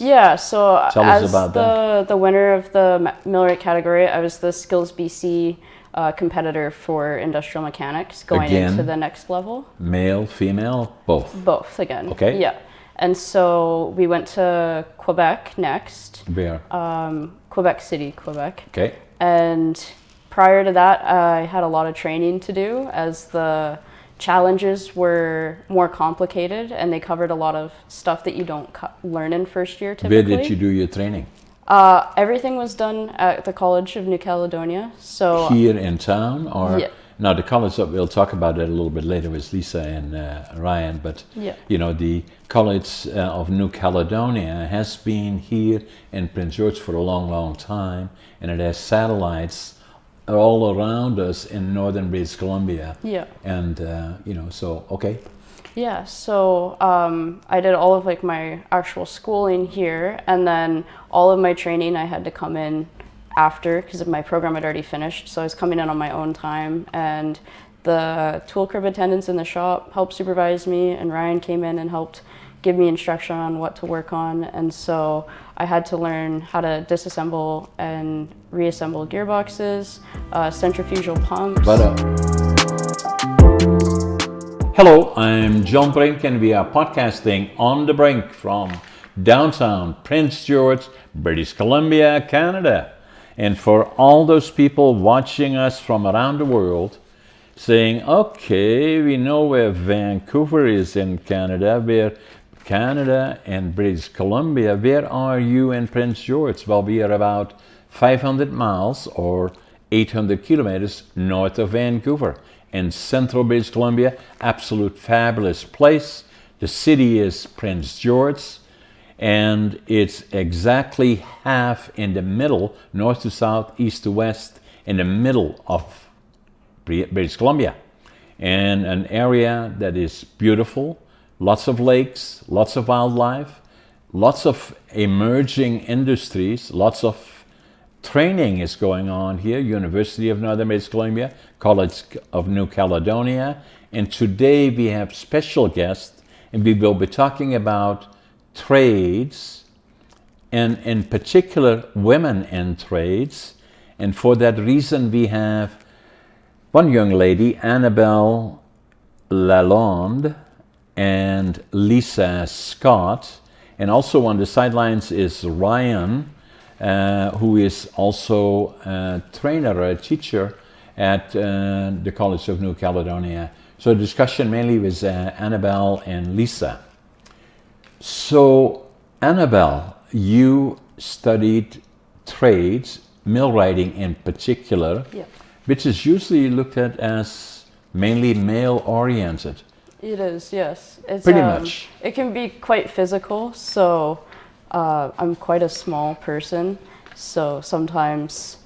Yeah, so Tell us as about that. the winner of the millwright category, I was the Skills BC competitor for industrial mechanics going into the Again, next level. male, female, both. Both again. Okay. Yeah. And so we went to Quebec next, Where? Quebec City, Quebec. Okay. And prior to that, I had a lot of training to do as the challenges were more complicated and they covered a lot of stuff that you don't learn in first year typically. Where did you do your training? Everything was done at the College of New Caledonia. So Here in town, or yeah. now the college, we'll talk about it a little bit later with Lisa and Ryan, but Yeah. the College of New Caledonia has been here in Prince George for a long, long time, and it has satellites all around us in northern British Columbia. Yeah. And so okay. Yeah, so I did all of like my actual schooling here, and then all of my training I had to come in after because my program had already finished. So I was coming in on my own time, and the tool crib attendants in the shop helped supervise me, and Ryan came in and helped give me instruction on what to work on. And so I had to learn how to disassemble and reassemble gearboxes, centrifugal pumps. Hello, I'm John Brink, and we are podcasting On the Brink from downtown Prince George, British Columbia, Canada. And for all those people watching us from around the world, saying, okay, we know where Vancouver is in Canada, where Canada and British Columbia, where are you in Prince George? Well, we are about 500 miles or 800 kilometers north of Vancouver in central British Columbia. Absolute fabulous place. The city is Prince George, and it's exactly half in the middle, north to south, east to west, in the middle of British Columbia, and an area that is beautiful, lots of lakes, lots of wildlife, lots of emerging industries, lots of training is going on here. University of Northern British Columbia, College of New Caledonia, and today we have special guests, and we will be talking about trades, and in particular women in trades. And for that reason we have one young lady, Annabelle La Londe, and Lisa Scott, and also on the sidelines is Ryan, who is also a trainer, a teacher at the College of New Caledonia. So discussion mainly with Annabelle and Lisa. So Annabelle, you studied trades, millwrighting in particular, Yeah. which is usually looked at as mainly male-oriented. It is, yes. It's Pretty much. It can be quite physical, so I'm quite a small person, so sometimes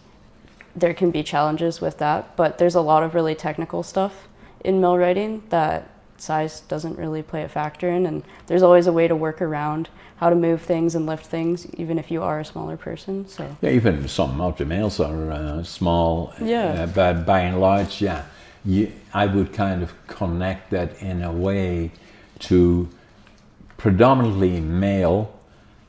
there can be challenges with that, but there's a lot of really technical stuff in millwrighting that size doesn't really play a factor in, and there's always a way to work around how to move things and lift things, even if you are a smaller person. So Yeah, even some of the males are small, Yeah. but by and large, yeah, I would kind of connect that in a way to predominantly male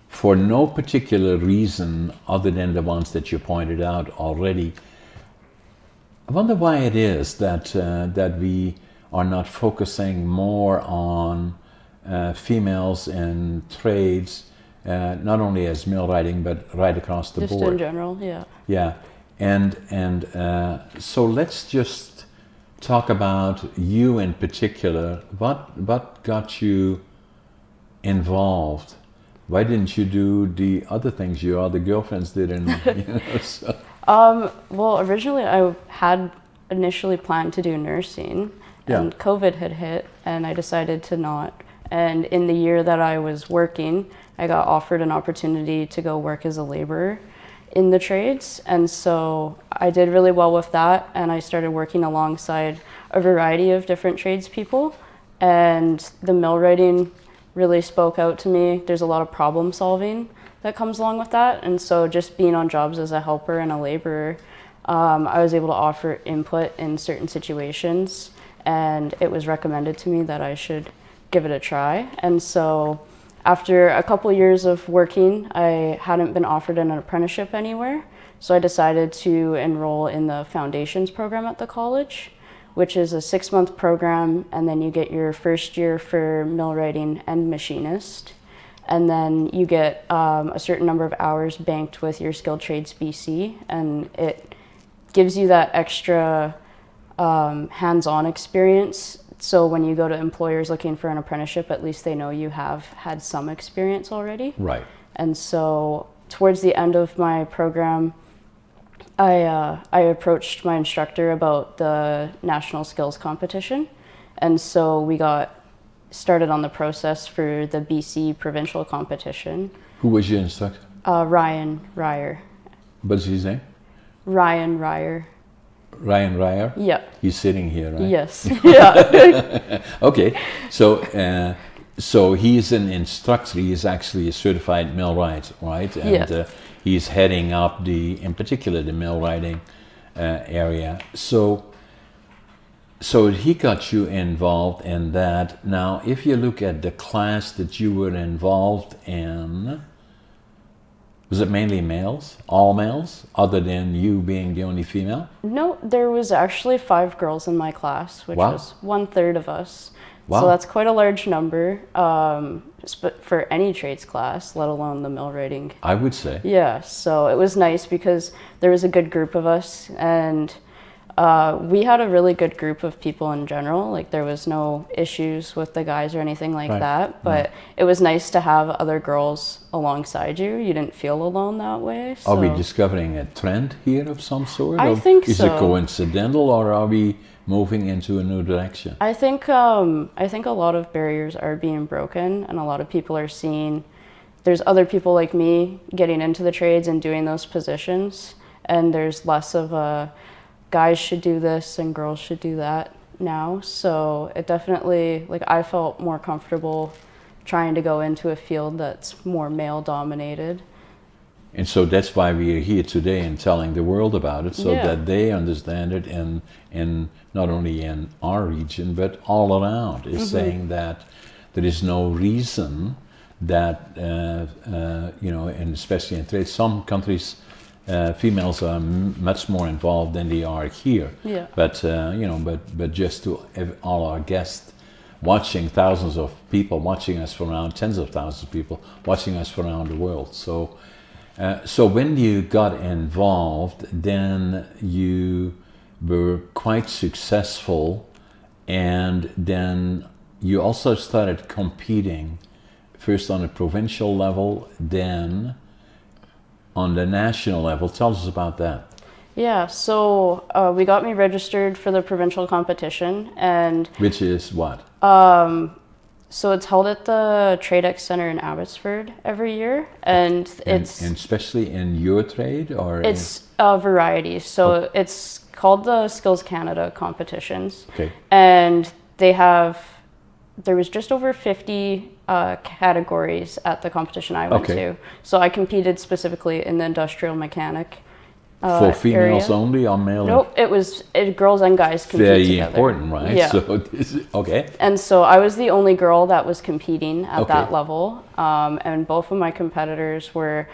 for no particular reason other than the ones that you pointed out already. I wonder why it is that that we are not focusing more on females in trades, not only as millwrighting, but right across the just board. in general, yeah. Yeah, and so let's just talk about you in particular. What got you involved? Why didn't you do the other things your other girlfriends did? And so. Well, originally I had initially planned to do nursing, and COVID had hit, and I decided to not. And in the year that I was working, I got offered an opportunity to go work as a laborer in the trades, and so I did really well with that, and I started working alongside a variety of different tradespeople, and the millwrighting really spoke out to me. There's a lot of problem solving that comes along with that, and so just being on jobs as a helper and a laborer, I was able to offer input in certain situations, and it was recommended to me that I should give it a try. And so after a couple years of working, I hadn't been offered an apprenticeship anywhere. So I decided to enroll in the foundations program at the college, which is a 6-month program, and then you get your first year for millwrighting and machinist. And then you get a certain number of hours banked with your Skilled Trades BC, and it gives you that extra hands-on experience. So when you go to employers looking for an apprenticeship, at least they know you have had some experience already. Right. And so towards the end of my program, I approached my instructor about the national skills competition. And so we got started on the process for the BC Provincial competition. Who was your instructor? Ryan Ryer. What's his name? Ryan Ryer. Ryan Ryer? Yeah. He's sitting here, right? Yes. Yeah. Okay. So he's an instructor. He is actually a certified millwright, right? And Yes. He's heading up in particular, the millwrighting area. So he got you involved in that. Now, if you look at the class that you were involved in, was it mainly males? All males? Other than you being the only female? No, there was actually 5 girls in my class, which Wow. was 1/3 of us. Wow. So that's quite a large number for any trades class, let alone the millwrighting. I would say. Yeah, so it was nice because there was a good group of us, and we had a really good group of people in general. Like, there was no issues with the guys or anything like Right. that, but it was nice to have other girls alongside you. You didn't feel alone that way. So. Are we discovering a trend here of some sort? I Or think is so. it coincidental, or are we moving into a new direction? I think a lot of barriers are being broken, and a lot of people are seeing there's other people like me getting into the trades and doing those positions, and there's less of a guys should do this and girls should do that now. So it definitely, like, I felt more comfortable trying to go into a field that's more male dominated. And so that's why we are here today and telling the world about it, so Yeah. that they understand it, and not only in our region but all around. Is saying that there is no reason that and especially in trade, some countries females are much more involved than they are here. Yeah. But just to have all our guests watching, thousands of people watching us from around, tens of thousands of people watching us from around the world. So when you got involved, then you were quite successful, and then you also started competing, first on a provincial level, then on the national level. Tell us about that. Yeah, so we got me registered for the provincial competition, and Which is what? so it's held at the TradeX Center in Abbotsford every year, and it's And especially in your trade, or it's a variety. So it's called the Skills Canada competitions, okay. and there was just over 50 categories at the competition I went Okay. to. So I competed specifically in the industrial mechanic For females area. only, or male? Nope, girls and guys compete Very together. important, right? Yeah. So okay. And so I was the only girl that was competing at Okay. that level, and both of my competitors were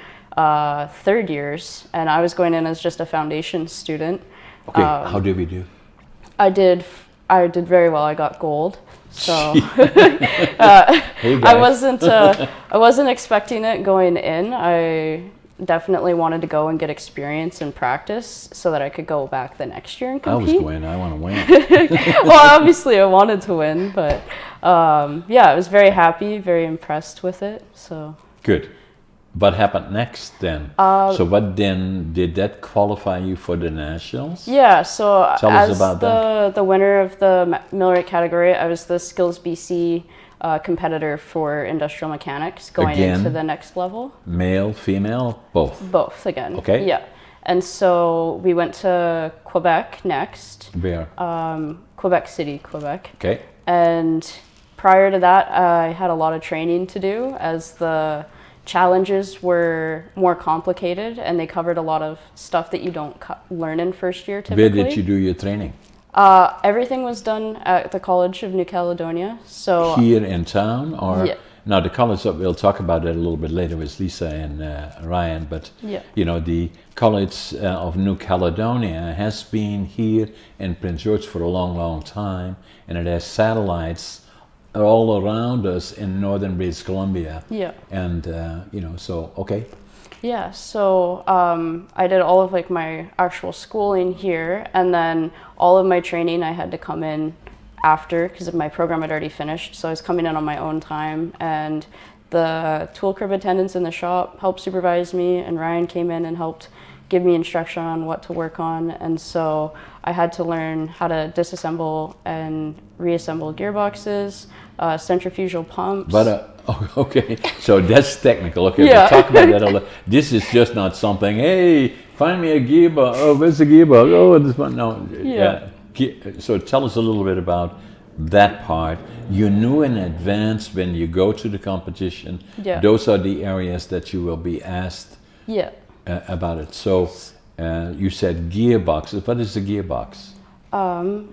third years, and I was going in as just a foundation student. Okay, how did we do? I did very well. I got gold. So Hey guys. I wasn't expecting it going in. I definitely wanted to go and get experience and practice so that I could go back the next year and I was compete. going, I want to win. Well, obviously I wanted to win, but I was very happy, very impressed with it. So Good. What happened next then? So what then, did that qualify you for the nationals? yeah, so Tell us as about the winner of the millwright category, I was the Skills BC competitor for industrial mechanics going Again? into the next level. Male, female, both? Both again. Okay. Yeah. And so we went to Quebec next, Where? Quebec City, Quebec. Okay. And prior to that, I had a lot of training to do, as the challenges were more complicated and they covered a lot of stuff that you don't learn in first year typically. Where did you do your training? Everything was done at the College of New Caledonia. So Here in town, or Yeah. Now the college, we'll talk about that a little bit later with Lisa and Ryan, but Yeah. you know, the College of New Caledonia has been here in Prince George for a long, long time, and it has satellites all around us in northern British Columbia. Yeah. And you know, so okay. Yeah, so I did all of like my actual schooling here, and then all of my training I had to come in after because my program had already finished. So I was coming in on my own time, and the tool crib attendants in the shop helped supervise me, and Ryan came in and helped give me instruction on what to work on. And so I had to learn how to disassemble and reassemble gearboxes, centrifugal pumps. But okay, so that's technical. Okay, Yeah. we'll talk about that a little. This is just not something. Hey, find me a gearbox. Oh, where's the gearbox? Oh, this one. No. Yeah. So tell us a little bit about that part. You knew in advance when you go to the competition. Yeah. Those are the areas that you will be asked Yeah. about it. So you said gearbox. What is a gearbox?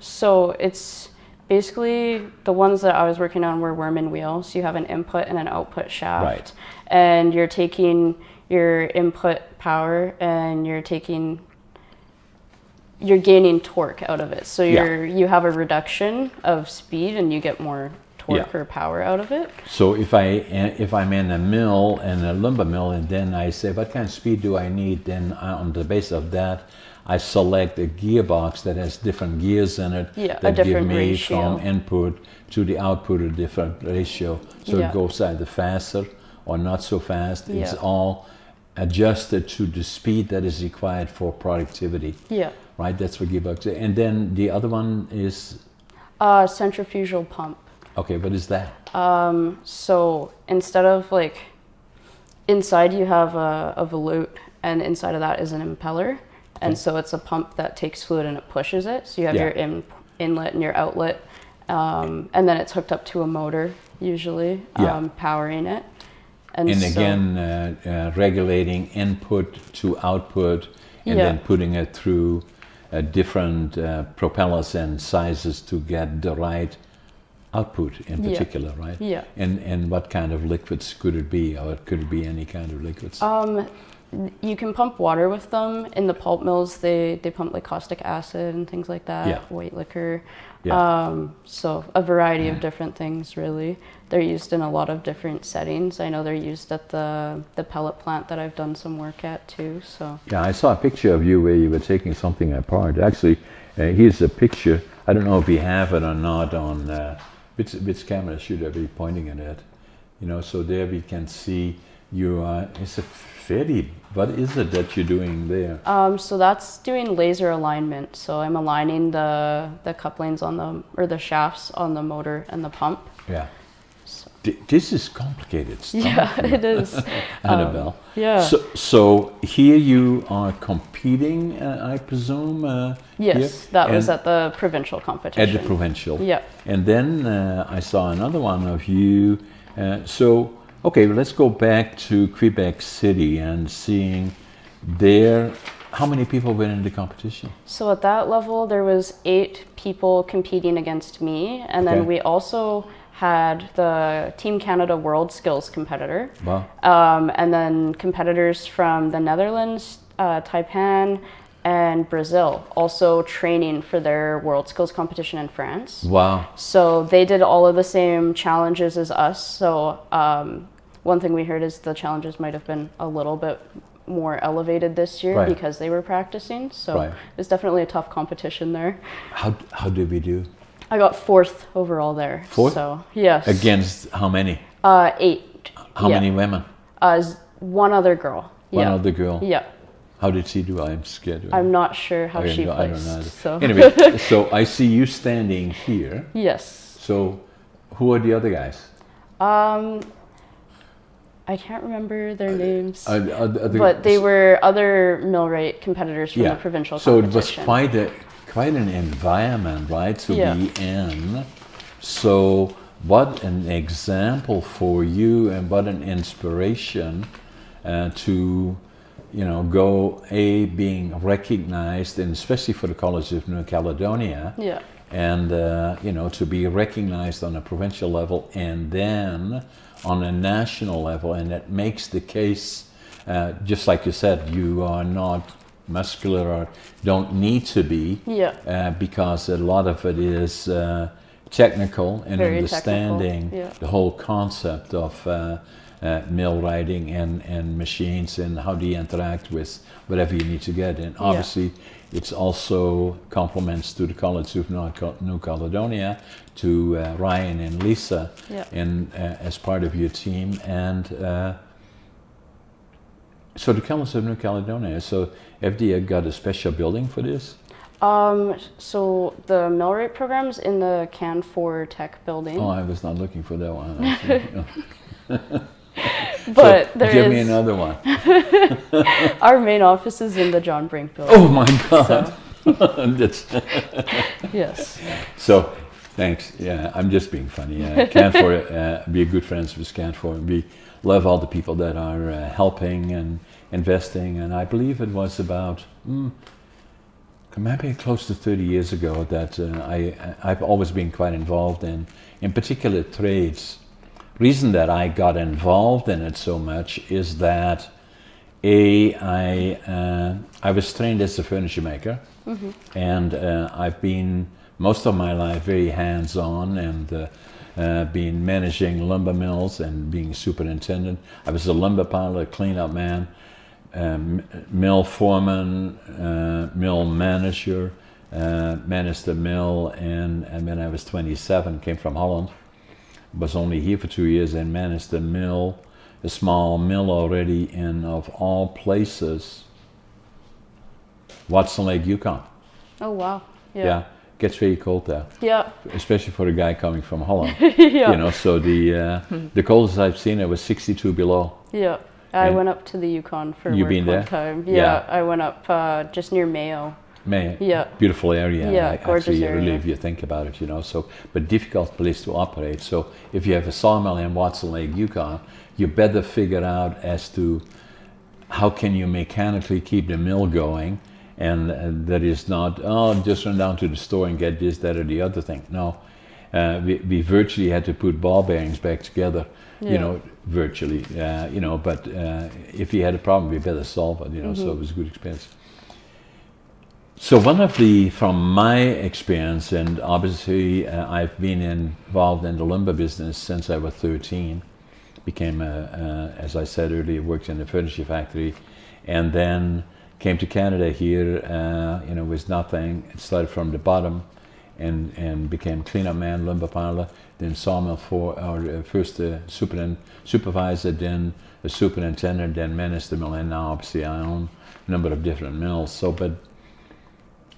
So it's basically the ones that I was working on were worm and wheel. So you have an input and an output shaft. Right. And you're taking your input power and you're gaining torque out of it. So you have a reduction of speed and you get more torque or power out of it. So if I'm in a mill and a lumber mill, and then I say what kind of speed do I need, then on the basis of that I select a gearbox that has different gears in it that give me ratio. from input to the output a different ratio. So it goes either faster or not so fast. It's all adjusted to the speed that is required for productivity. Yeah. Right, that's what gearbox. And then the other one is? Centrifugal pump. Okay, what is that? So instead of like inside you have a volute, and inside of that is an impeller. And so it's a pump that takes fluid and it pushes it. So you have your inlet and your outlet. And then it's hooked up to a motor, usually, powering it. And so, again, regulating input to output, and then putting it through different propellers and sizes to get the right output in particular, right? Yeah. And what kind of liquids could it be, or could it be any kind of liquids? You can pump water with them. In the pulp mills, they pump like caustic acid and things like that, white liquor. So a variety of different things, really. They're used in a lot of different settings. I know they're used at the pellet plant that I've done some work at too. So yeah, I saw a picture of you where you were taking something apart. Actually, here's a picture. I don't know if we have it or not on which camera should I be pointing it at? You know, so there we can see you are. It's a fairly. What is it that you're doing there? So that's doing laser alignment. So I'm aligning the couplings on the shafts on the motor and the pump. Yeah. So. This is complicated stuff. Yeah, it is. Annabelle. Yeah. So here you are competing, I presume. Yes, here? that was at the provincial competition. At the provincial. Yeah. And then I saw another one of you. Okay, let's go back to Quebec City and seeing there. How many people were in the competition? So at that level, there was 8 people competing against me, and then we also had the Team Canada World Skills competitor. Wow. And then competitors from the Netherlands, Taipan, and Brazil, also training for their World Skills competition in France. Wow. So they did all of the same challenges as us. So one thing we heard is the challenges might have been a little bit more elevated this year because they were practicing. So it was definitely a tough competition there. How did we do? I got 4th overall there. 4th? So yes. Against how many? 8. How many women? One other girl. One other girl. Yeah. How did she do? I'm scared. I'm not sure how she placed. I don't know. So. Anyway, so I see you standing here. Yes. So who are the other guys? I can't remember their names, but they were other millwright competitors from the provincial competition. So it was quite an environment, right, to be in. So what an example for you, and what an inspiration to, go being recognized, and especially for the College of New Caledonia. Yeah. and you know, to be recognized on a provincial level and then on a national level, and that makes the case, just like you said, you are not muscular or don't need to be, because a lot of it is technical and Very understanding technical, yeah. the whole concept of millwrighting and machines and how do you interact with whatever you need to get. And obviously it's also compliments to the College of New Caledonia, to Ryan and Lisa, and as part of your team. And so the College of New Caledonia, so FD got a special building for this? So the millwright program's in the Can 4 Tech building. Oh, I was not looking for that one. Actually. But so there give me is- another one. Our main office is in the John Brink building. Oh my God. That's Yes. so, thanks. Yeah, I'm just being funny. Canfor, we're good friends with Canfor. We love all the people that are helping and investing. And I believe it was about maybe close to 30 years ago that I've always been quite involved in particular trades. Reason that I got involved in it so much is that I was trained as a furniture maker, and I've been most of my life very hands-on and been managing lumber mills and being superintendent. I was a lumber pile, a cleanup man, mill foreman, mill manager, managed the mill, and when I was 27, came from Holland, was only here for 2 years and managed the mill, a small mill already in, of all places, Watson Lake, Yukon. Oh wow. Yeah, gets very cold there. Yeah. Especially for a guy coming from Holland. Yeah. You know, so the coldest I've seen it was 62 below. Yeah. I And went up to the Yukon for you work been there? one time. Yeah. Yeah. I went up just near Mayo. Man, Yeah. beautiful area. Yeah, gorgeous actually, area. really, if you think about it, you know. So, but difficult place to operate. So, if you have a sawmill in Watson Lake, Yukon, you better figure out as to how can you mechanically keep the mill going, and that is not just run down to the store and get this, that, or the other thing. No, we virtually had to put ball bearings back together. You know, virtually. You know, but if you had a problem, we better solve it. You know, so it was a good experience. So one of from my experience, and obviously I've been involved in the lumber business since I was 13, became, as I said earlier, worked in a furniture factory, and then came to Canada here, you know, with nothing. It started from the bottom and became cleanup man, lumber piler, then sawmill first supervisor, then a superintendent, then managed the mill, and now obviously I own a number of different mills. So, but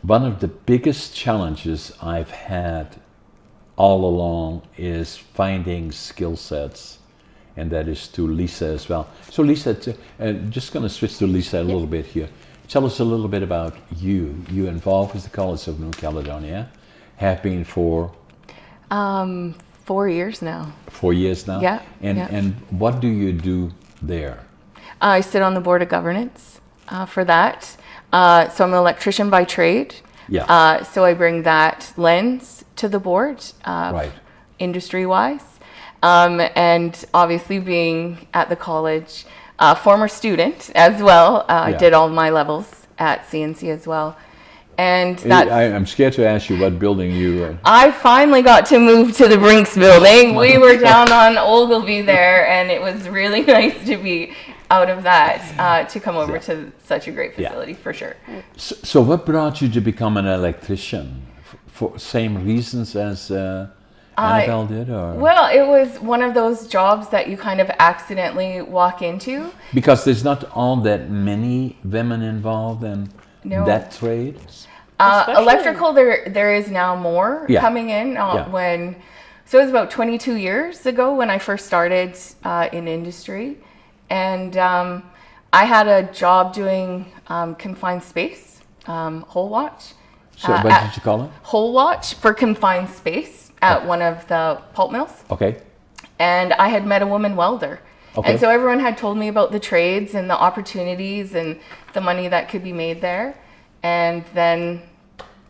one of the biggest challenges I've had all along is finding skill sets, and that is to Lisa as well. So Lisa, just going to switch to Lisa a little bit here. Tell us a little bit about you. You involved with the College of New Caledonia, have been for 4 years now. 4 years now? Yeah. And what do you do there? I sit on the board of governance for that. So I'm an electrician by trade. Yeah. So I bring that lens to the board, Right. industry-wise. And obviously being at the college, former student as well. I did all my levels at CNC as well. And that's, I'm scared to ask you what building you... I finally got to move to the Brinks building. We were down on Ogilvy there, and it was really nice to be out of that, to come over to such a great facility, for sure. So what brought you to become an electrician? For same reasons as Annabelle did? Or? Well, it was one of those jobs that you kind of accidentally walk into. Because there's not all that many women involved in No. that trade? Especially- Electrical, there is now more coming in. So it was about 22 years ago when I first started in industry. And I had a job doing confined space, hole watch. So what did you call it? Hole watch for confined space at one of the pulp mills. Okay. And I had met a woman welder. Okay. And so everyone had told me about the trades and the opportunities and the money that could be made there. And then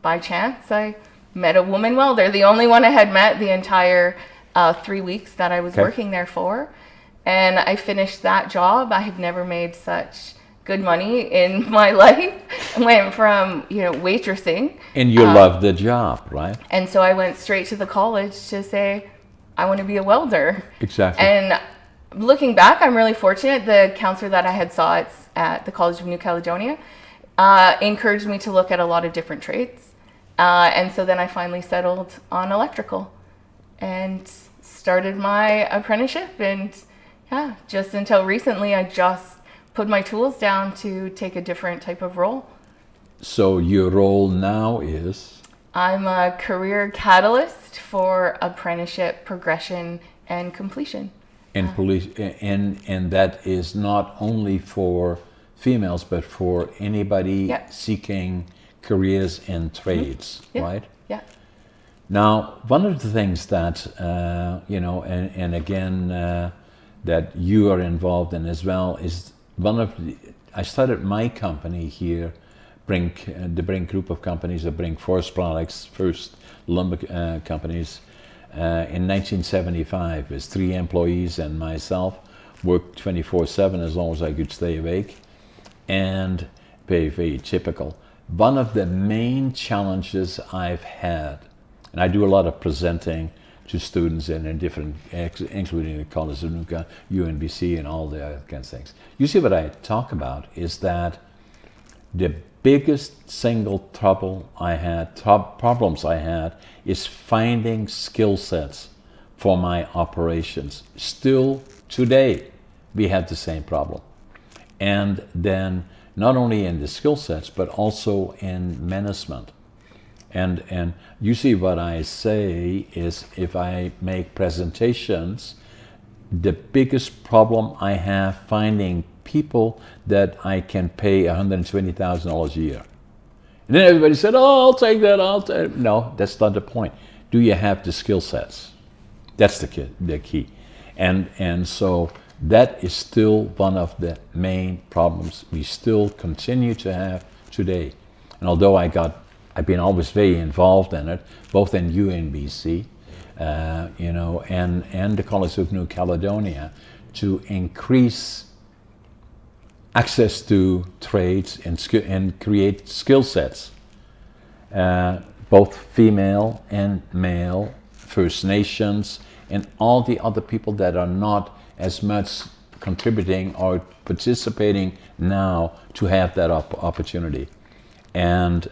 by chance, I met a woman welder, the only one I had met the entire 3 weeks that I was working there for. And I finished that job. I had never made such good money in my life. I went from, waitressing. And you love the job, right? And so I went straight to the college to say, I want to be a welder. Exactly. And looking back, I'm really fortunate. The counselor that I had saw at the College of New Caledonia encouraged me to look at a lot of different trades. And so then I finally settled on electrical and started my apprenticeship. And yeah, just until recently, I just put my tools down to take a different type of role. So your role now is? I'm a career catalyst for apprenticeship progression and completion. And and that is not only for females, but for anybody seeking careers in trades, right? Yeah. Now, one of the things that, and again, that you are involved in as well is I started my company here, Brink, the Brink group of companies, the Brink Forest Products, first lumber companies, in 1975. As 3 employees and myself, worked 24/7 as long as I could stay awake, and very, very typical. One of the main challenges I've had, and I do a lot of presenting to students in different, including the College of New Caledonia, UNBC, and all the other kinds of things. Usually what I talk about is that the biggest single problems I had is finding skill sets for my operations. Still today, we have the same problem. And then not only in the skill sets, but also in management. And usually what I say is, if I make presentations, the biggest problem I have finding people that I can pay $120,000 a year. And then everybody said, oh, I'll take that, No, that's not the point. Do you have the skill sets? That's the key. And so that is still one of the main problems we still continue to have today. And although I've been always very involved in it, both in UNBC, and the College of New Caledonia, to increase access to trades and create skill sets, both female and male, First Nations, and all the other people that are not as much contributing or participating now to have that opportunity. And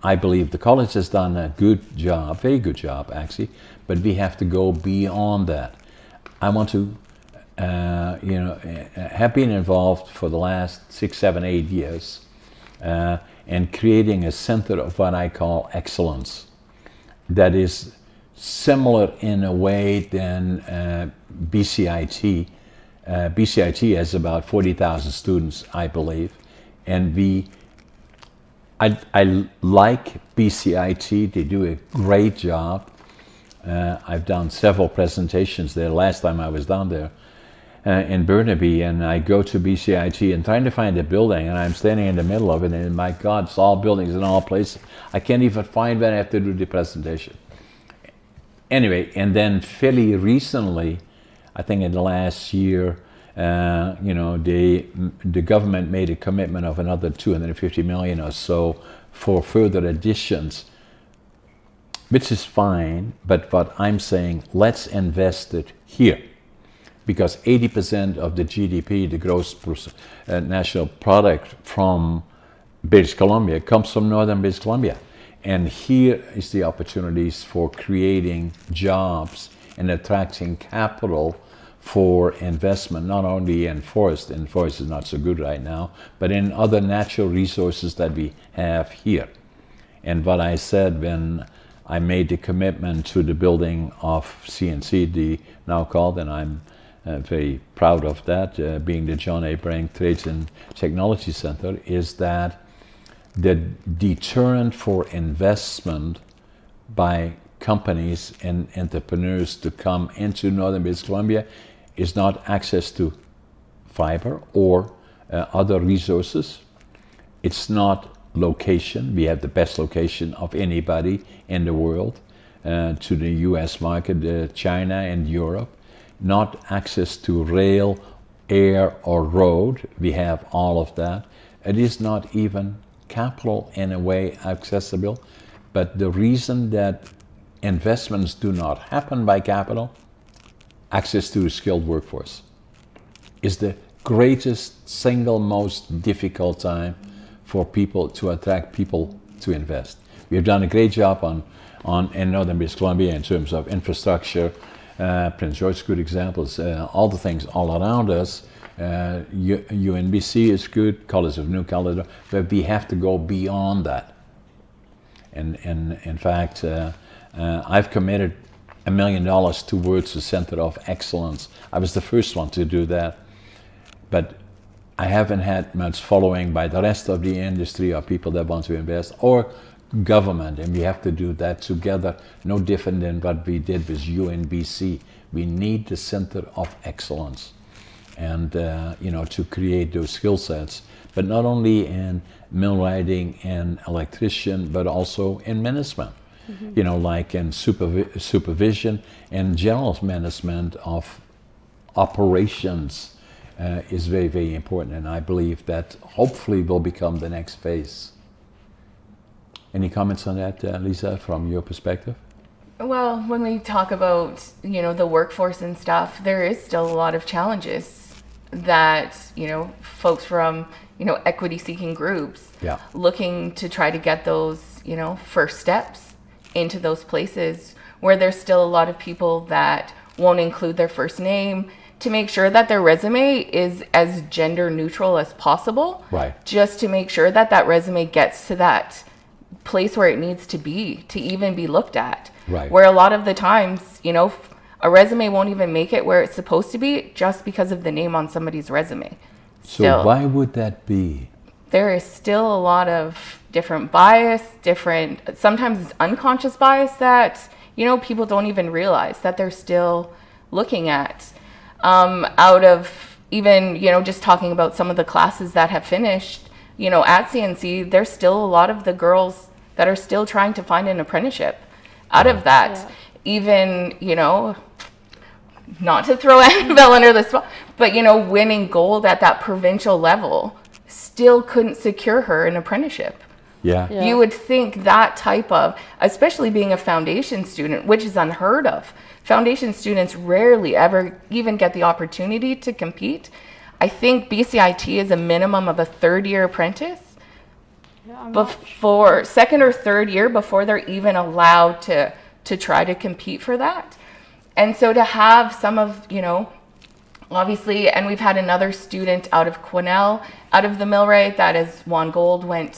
I believe the college has done a good job, very good job actually, but we have to go beyond that. I want to, have been involved for the last 6, 7, 8 years in creating a center of what I call excellence that is similar in a way than BCIT. BCIT has about 40,000 students, I believe, and I like BCIT. They do a great job. I've done several presentations there. Last time I was down there in Burnaby, and I go to BCIT and trying to find a building, and I'm standing in the middle of it, and my God, it's all buildings in all places. I can't even find when I have to do the presentation. Anyway, and then fairly recently, I think in the last year, the government made a commitment of another $250 million or so for further additions, which is fine. But what I'm saying, let's invest it here, because 80% of the GDP, the gross national product from British Columbia, comes from northern British Columbia. And here is the opportunities for creating jobs and attracting capital for investment, not only in forest, and forest is not so good right now, but in other natural resources that we have here. And what I said when I made the commitment to the building of CNC, the now called, and I'm very proud of that, being the John A. Brink Trades and Technology Center, is that the deterrent for investment by companies and entrepreneurs to come into northern British Columbia is not access to fiber or other resources. It's not location. We have the best location of anybody in the world to the US market, China and Europe. Not access to rail, air or road. We have all of that. It is not even capital in a way accessible, but the reason that investments do not happen by capital, access to a skilled workforce, is the greatest single most difficult time for people to attract people to invest. We have done a great job in Northern British Columbia in terms of infrastructure. Prince George, good examples. All the things all around us. UNBC is good, College of New Caledonia, but we have to go beyond that. And in fact, I've committed $1 million towards the Center of Excellence. I was the first one to do that, but I haven't had much following by the rest of the industry or people that want to invest or government, and we have to do that together, no different than what we did with UNBC. We need the Center of Excellence and to create those skill sets, but not only in millwrighting and electrician, but also in management. Like in supervision and general management of operations is very, very important, and I believe that hopefully will become the next phase. Any comments on that, Lisa, from your perspective? Well, when we talk about, the workforce and stuff, there is still a lot of challenges that, folks from, equity-seeking groups looking to try to get those, first steps into those places where there's still a lot of people that won't include their first name to make sure that their resume is as gender neutral as possible. Right. Just to make sure that resume gets to that place where it needs to be to even be looked at. Right. Where a lot of the times, a resume won't even make it where it's supposed to be just because of the name on somebody's resume. So why would that be? There is still a lot of different bias, sometimes it's unconscious bias that, people don't even realize that they're still looking at. Out of even, just talking about some of the classes that have finished, at CNC, there's still a lot of the girls that are still trying to find an apprenticeship out of that. Yeah. Even, not to throw Annabelle under the spot, but, winning gold at that provincial level still couldn't secure her an apprenticeship. Yeah. You would think that type of, especially being a foundation student, which is unheard of. Foundation students rarely ever even get the opportunity to compete. I think BCIT is a minimum of a third-year apprentice before second or third year before they're even allowed to try to compete for that. And so to have some of, obviously, and we've had another student out of Quesnel, out of the millwright that has won gold, won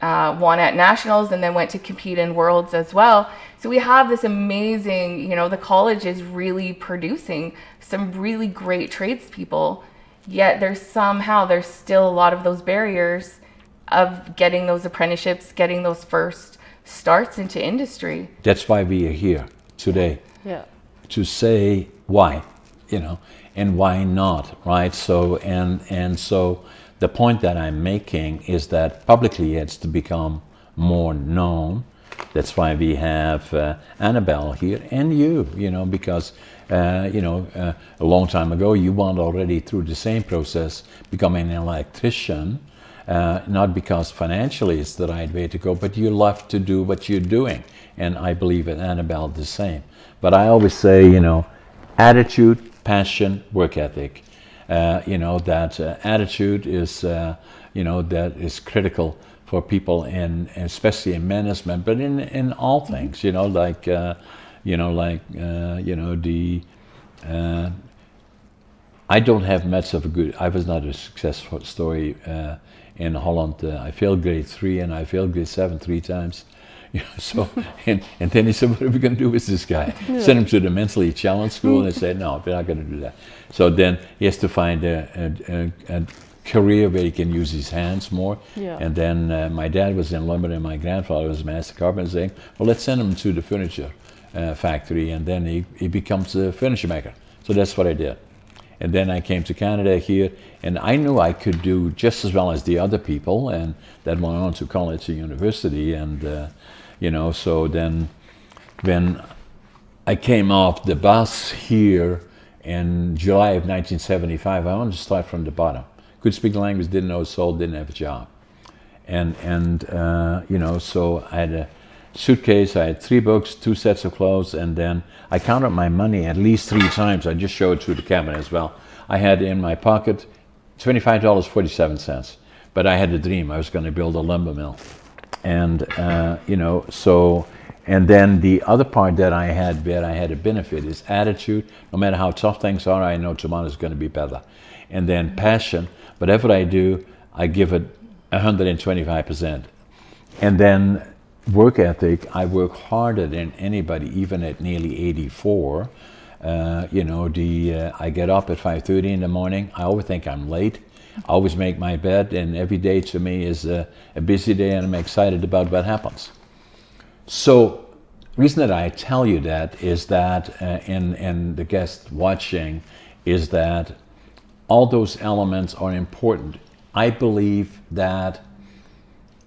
at nationals, and then went to compete in worlds as well. So we have this amazing, the college is really producing some really great tradespeople, yet there's still a lot of those barriers of getting those apprenticeships, getting those first starts into industry. That's why we are here today. Yeah. To say why, and why not, right? So, and so the point that I'm making is that publicly it's to become more known. That's why we have Annabelle here and you, because, a long time ago, you went already through the same process, becoming an electrician, not because financially it's the right way to go, but you love to do what you're doing. And I believe at Annabelle the same. But I always say, attitude, passion, work ethic. That attitude is, that is critical for people, especially in management, but in all things. I don't have much of a good. I was not a successful story in Holland. I failed grade 3 and I failed grade 7 3 times. So and then he said, what are we going to do with this guy? Yeah. Send him to the mentally challenged school, and they said, no, we're not going to do that. So then he has to find a career where he can use his hands more. Yeah. And then my dad was in lumber and my grandfather was a master carpenter, saying, well, let's send him to the furniture factory, and then he becomes a furniture maker. So that's what I did. And then I came to Canada here, and I knew I could do just as well as the other people, and that went on to college and university. And, so then when I came off the bus here in July of 1975, I wanted to start from the bottom. Could speak the language, didn't know a soul, didn't have a job. So I had a suitcase, I had 3 books, 2 sets of clothes, and then I counted my money at least 3 times. I just showed it to the camera as well. I had in my pocket $25.47, but I had a dream. I was going to build a lumber mill. And, and then the other part that I had where I had a benefit is attitude. No matter how tough things are, I know tomorrow is going to be better. And then passion. Whatever I do, I give it 125%. And then work ethic, I work harder than anybody, even at nearly 84. I get up at 5:30 in the morning. I always think I'm late. I always make my bed, and every day to me is a busy day, and I'm excited about what happens. So, the reason that I tell you that is that, and the guest watching, is that all those elements are important. I believe that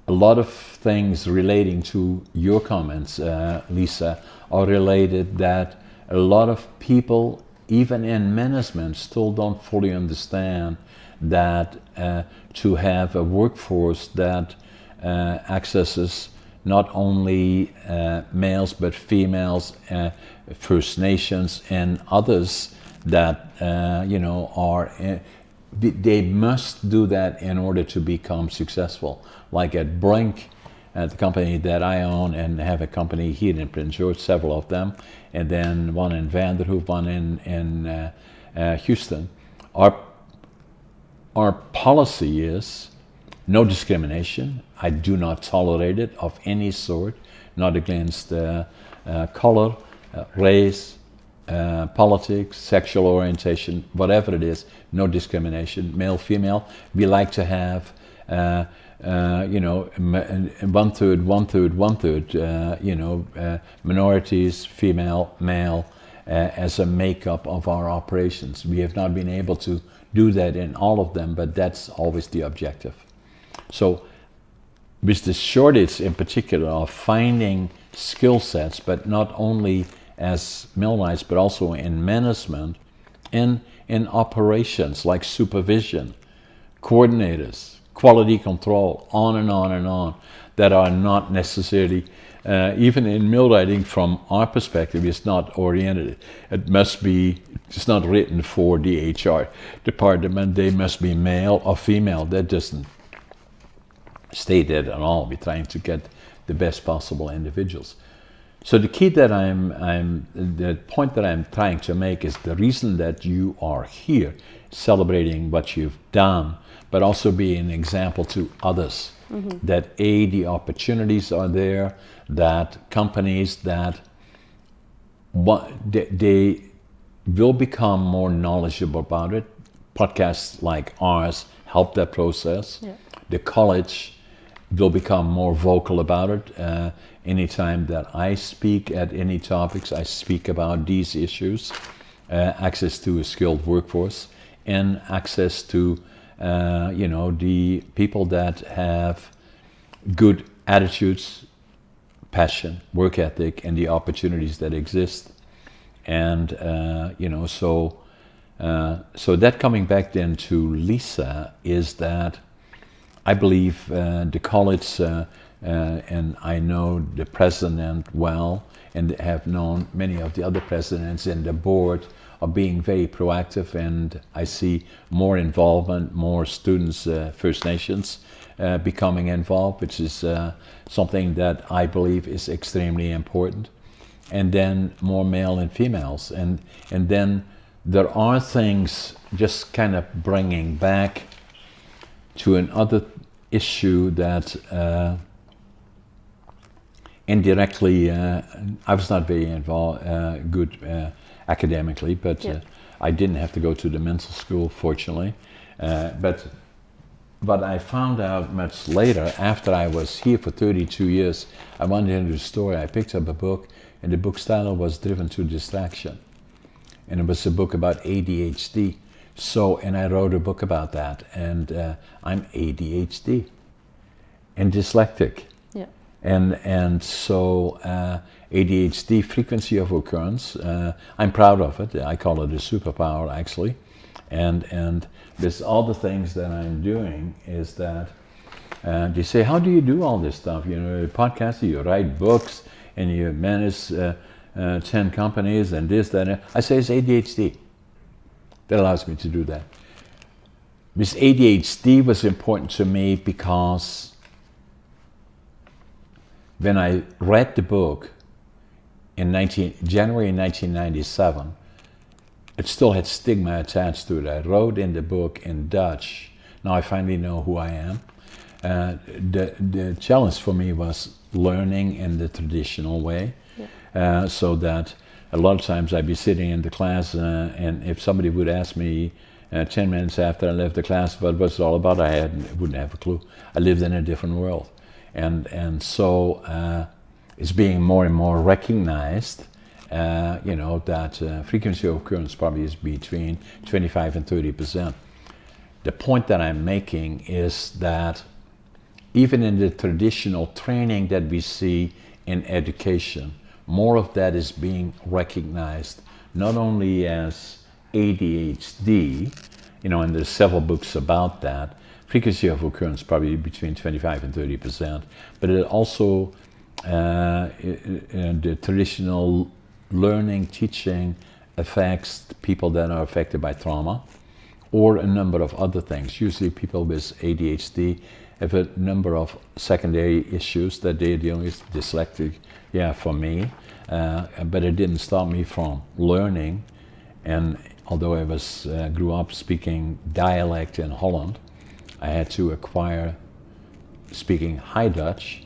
a lot of things relating to your comments, Lisa, are related that a lot of people, even in management, still don't fully understand that to have a workforce that accesses not only males but females, First Nations, and others that they must do that in order to become successful. Like at Brink, the company that I own, and have a company here in Prince George, several of them, and then one in Vanderhoof, one in Houston. Our policy is no discrimination. I do not tolerate it of any sort, not against color, race, politics, sexual orientation, whatever it is, no discrimination, male, female. We like to have, 1/3, 1/3, 1/3, minorities, female, male, as a makeup of our operations. We have not been able to do that in all of them, but that's always the objective. So, with the shortage in particular of finding skill sets, but not only as millwrights, but also in management, in operations like supervision, coordinators, quality control, on and on and on, that are not necessarily, even in millwrighting from our perspective, it's not oriented. It's not written for the HR department. They must be male or female. That doesn't state that at all. We're trying to get the best possible individuals. So the key that the point that I'm trying to make is the reason that you are here, celebrating what you've done, but also be an example to others. Mm-hmm. That the opportunities are there, that companies that they will become more knowledgeable about it. Podcasts like ours help that process. Yeah. The college will become more vocal about it. Anytime that I speak at any topics, I speak about these issues, access to a skilled workforce, and access to the people that have good attitudes, passion, work ethic, and the opportunities that exist. And so that, coming back then to Lisa, is that I believe the college, and I know the president well, and have known many of the other presidents in the board, are being very proactive, and I see more involvement, more students, First Nations, becoming involved, which is something that I believe is extremely important. And then more male and females, and then there are things, just kind of bringing back to another issue that indirectly, I was not very good academically, but I didn't have to go to the mental school, fortunately. But what I found out much later, after I was here for 32 years, I wanted into the store, I picked up a book, and the book's title was Driven to Distraction. And it was a book about ADHD. So, and I wrote a book about that, and I'm ADHD and dyslexic. Yeah. And so ADHD, frequency of occurrence, I'm proud of it. I call it a superpower, actually. And this, all the things that I'm doing is that they say, how do you do all this stuff? You know, podcasts, you write books, and you manage 10 companies, and this, that, and I say it's ADHD that allows me to do that. This ADHD was important to me because when I read the book in January 1997, it still had stigma attached to it. I wrote in the book in Dutch. Now I finally know who I am. The challenge for me was learning in the traditional way, so that a lot of times I'd be sitting in the class, and if somebody would ask me 10 minutes after I left the class what was it all about, I wouldn't have a clue. I lived in a different world. And so it's being more and more recognized, you know, that frequency of occurrence probably is between 25 and 30%. The point that I'm making is that even in the traditional training that we see in education, more of that is being recognized, not only as ADHD, you know, and there's several books about that, frequency of occurrence probably between 25 and 30%, but it also, the traditional learning, teaching affects people that are affected by trauma, or a number of other things. Usually people with ADHD have a number of secondary issues that they're dealing with, dyslexic, yeah, for me, but it didn't stop me from learning. And although I grew up speaking dialect in Holland, I had to acquire speaking High Dutch,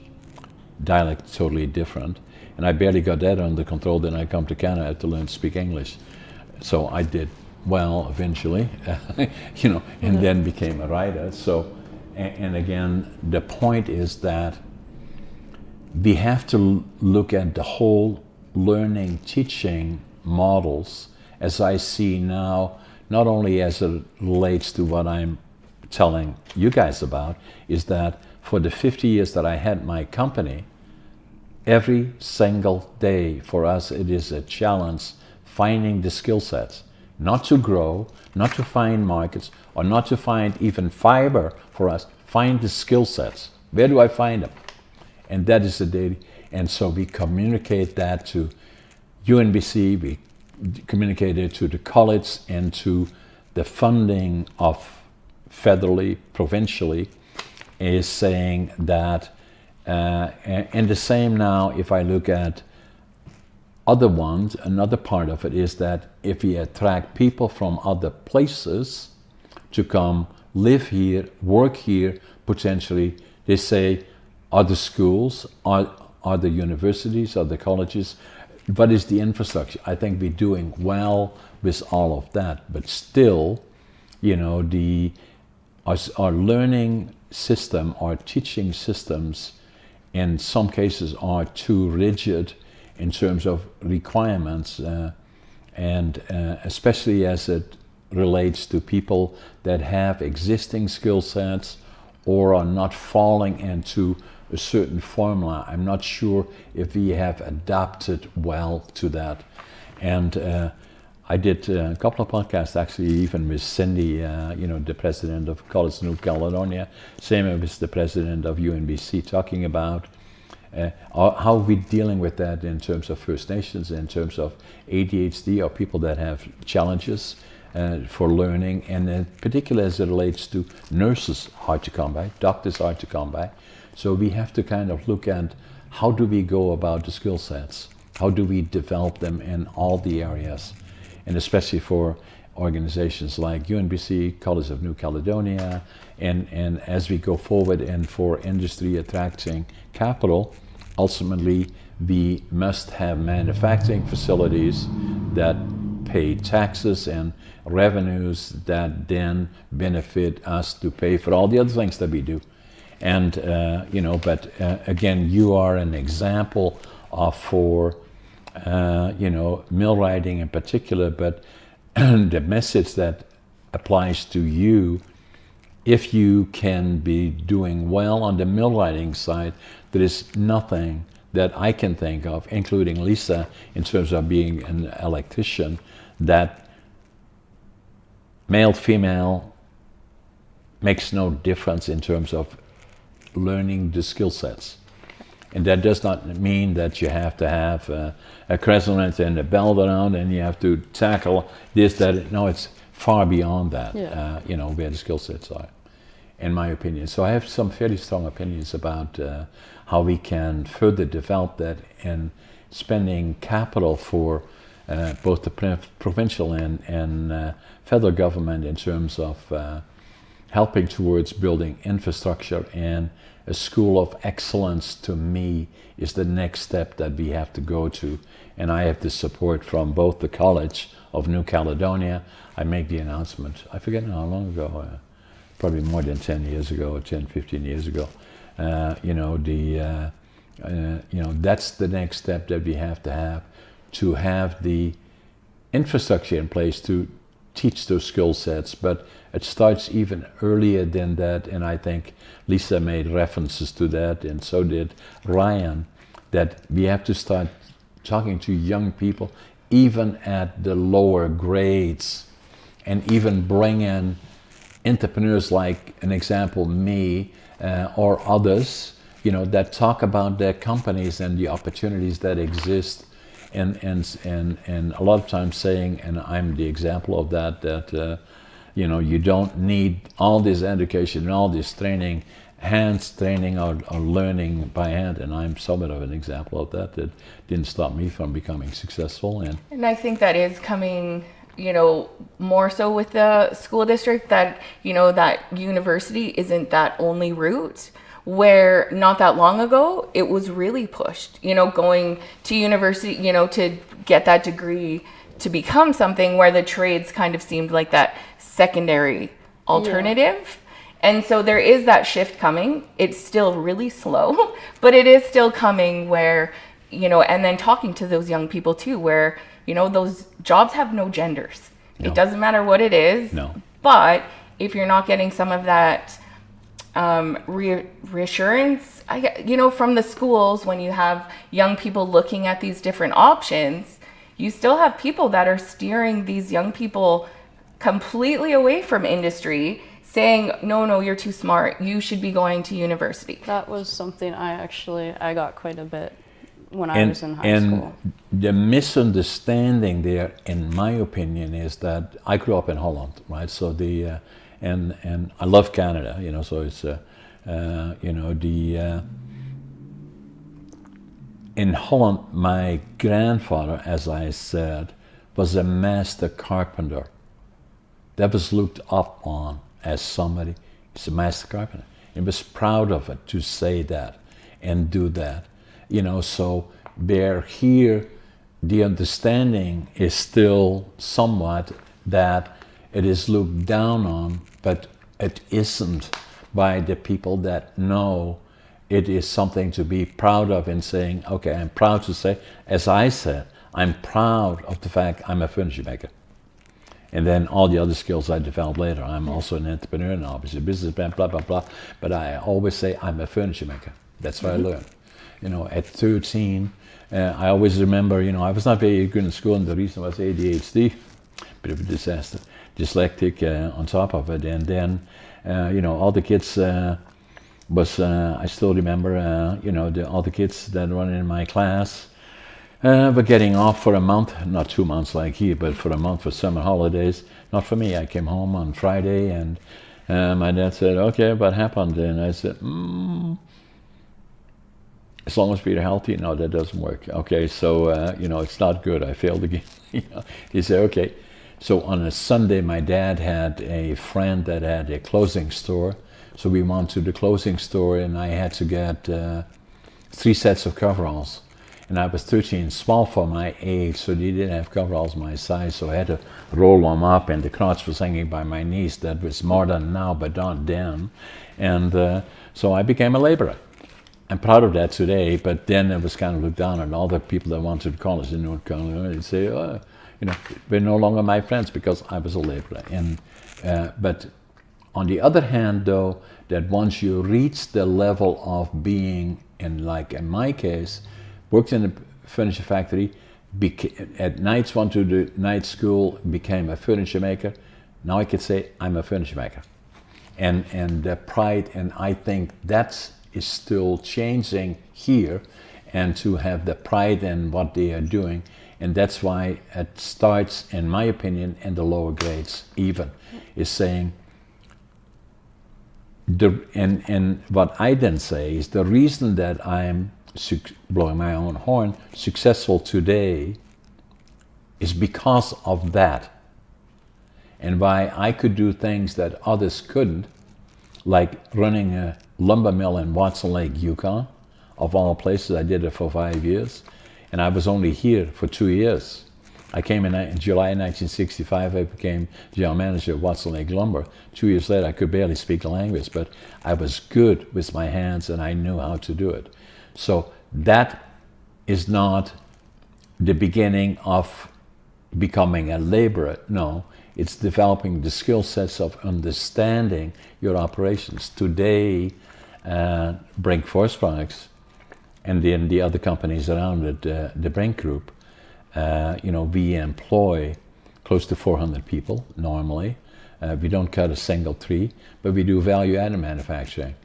dialect totally different, and I barely got that under control. Then I come to Canada to learn to speak English. So I did well eventually, you know, and then became a writer. So, and again, the point is that we have to look at the whole learning, teaching models as I see now, not only as it relates to what I'm telling you guys about, is that for the 50 years that I had my company, every single day for us it is a challenge finding the skill sets, not to grow, not to find markets, or not to find even fiber for us, find the skill sets. Where do I find them? And that is the daily, and so we communicate that to UNBC, we communicate it to the college and to the funding of federally, provincially, is saying that, and the same now if I look at other ones, another part of it is that if we attract people from other places to come live here, work here, potentially, they say, are the schools, are the universities, are the colleges, what is the infrastructure? I think we're doing well with all of that, but still, you know, our learning system, our teaching systems, in some cases are too rigid in terms of requirements, and especially as it relates to people that have existing skill sets or are not falling into a certain formula. I'm not sure if we have adapted well to that. And I did a couple of podcasts actually, even with Cindy, you know, the president of College of New Caledonia, same as the president of UNBC, talking about how we're dealing with that in terms of First Nations, in terms of ADHD, or people that have challenges for learning, and particularly as it relates to nurses, hard to come by, doctors, hard to come by. So we have to kind of look at how do we go about the skill sets? How do we develop them in all the areas? And especially for organizations like UNBC, College of New Caledonia, and as we go forward and for industry attracting capital, ultimately we must have manufacturing facilities that pay taxes and revenues that then benefit us to pay for all the other things that we do. And, you know, but again, you are an example for, you know, millwrighting in particular, but the message that applies to you. If you can be doing well on the millwrighting side, there is nothing that I can think of, including Lisa, in terms of being an electrician, that male, female makes no difference in terms of learning the skill sets. And that does not mean that you have to have a crescent and a belt around and you have to tackle this, that. No, it's far beyond that, where the skill sets are, in my opinion. So I have some fairly strong opinions about how we can further develop that, and spending capital for both the provincial and federal government in terms of helping towards building infrastructure. And a school of excellence, to me, is the next step that we have to go to. And I have the support from both the College of New Caledonia. I make the announcement, I forget how long ago, probably more than 10 years ago, or 10, 15 years ago. That's the next step that we have to have the infrastructure in place to teach those skill sets. But it starts even earlier than that, and I think Lisa made references to that, and so did Ryan, that we have to start talking to young people, even at the lower grades, and even bring in entrepreneurs like, an example, me, or others, that talk about their companies and the opportunities that exist, and a lot of times saying, and I'm the example of that you don't need all this education and all this training, hands training or learning by hand, and I'm somewhat of an example of that. That didn't stop me from becoming successful. And I think that is coming, more so with the school district, that, that university isn't that only route, where not that long ago, it was really pushed, going to university, to get that degree, to become something where the trades kind of seemed like that secondary alternative. Yeah. And so there is that shift coming. It's still really slow, but it is still coming, where, and then talking to those young people too, where, those jobs have no genders. No. It doesn't matter what it is. No. But if you're not getting some of that reassurance, from the schools, when you have young people looking at these different options, you still have people that are steering these young people completely away from industry, saying, no, you're too smart, you should be going to university. That was something I got quite a bit when I was in high school. And the misunderstanding there, in my opinion, is that I grew up in Holland, right? So and I love Canada, so it's in Holland, my grandfather, as I said, was a master carpenter. That was looked up on as somebody, he's a master carpenter. He was proud of it, to say that and do that. So there here, the understanding is still somewhat that it is looked down on, but it isn't, by the people that know it is something to be proud of, and saying, okay, I'm proud to say, as I said, I'm proud of the fact I'm a furniture maker. And then all the other skills I developed later. I'm also an entrepreneur and obviously a businessman, blah, blah, blah. But I always say I'm a furniture maker. That's what I learned. At 13, I always remember, I was not very good in school, and the reason was ADHD, bit of a disaster, dyslexic on top of it. And then, all the kids I still remember, all the kids that run in my class were getting off for a month, not 2 months like here, but for a month for summer holidays. Not for me. I came home on Friday, and my dad said, okay, what happened? And I said, as long as we're healthy. No, that doesn't work. Okay, so, it's not good. I failed again. He said, okay. So on a Sunday, my dad had a friend that had a clothing store. So we went to the clothing store, and I had to get 3 sets of coveralls. And I was 13, small for my age, so they didn't have coveralls my size, so I had to roll them up, and the crotch was hanging by my knees. That was modern now, but not then. And so I became a laborer. I'm proud of that today, but then it was kind of looked down on all the people that went to college in North Carolina. They'd say, they're no longer my friends because I was a laborer. And But on the other hand, though, that once you reach the level of being, like in my case, worked in a furniture factory, at nights went to the night school, became a furniture maker. Now I could say I'm a furniture maker. And the pride, and I think that is still changing here, and to have the pride in what they are doing. And that's why it starts, in my opinion, in the lower grades even, is saying, and what I then say is the reason that I'm blowing my own horn successful today is because of that. And why I could do things that others couldn't, like running a lumber mill in Watson Lake, Yukon, of all places. I did it for 5 years, and I was only here for 2 years. I came in July 1965, I became general manager of Watson Lake Lumber. 2 years later, I could barely speak the language, but I was good with my hands and I knew how to do it. So that is not the beginning of becoming a laborer, no. It's developing the skill sets of understanding your operations. Today, Brink Forest Products, and then the other companies around it, the Brink Group, we employ close to 400 people normally. We don't cut a single tree, but we do value-added manufacturing.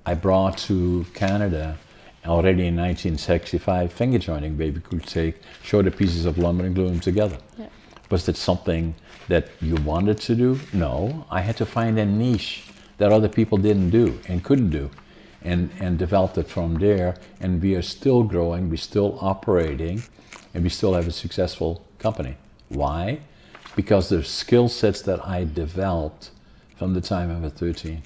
I brought to Canada already in 1965 finger jointing, where we could take shorter pieces of lumber and glue them together. Yeah. Was that something that you wanted to do? No, I had to find a niche that other people didn't do and couldn't do, and developed it from there. And we are still growing, we're still operating, and we still have a successful company. Why? Because the skill sets that I developed from the time I was 13,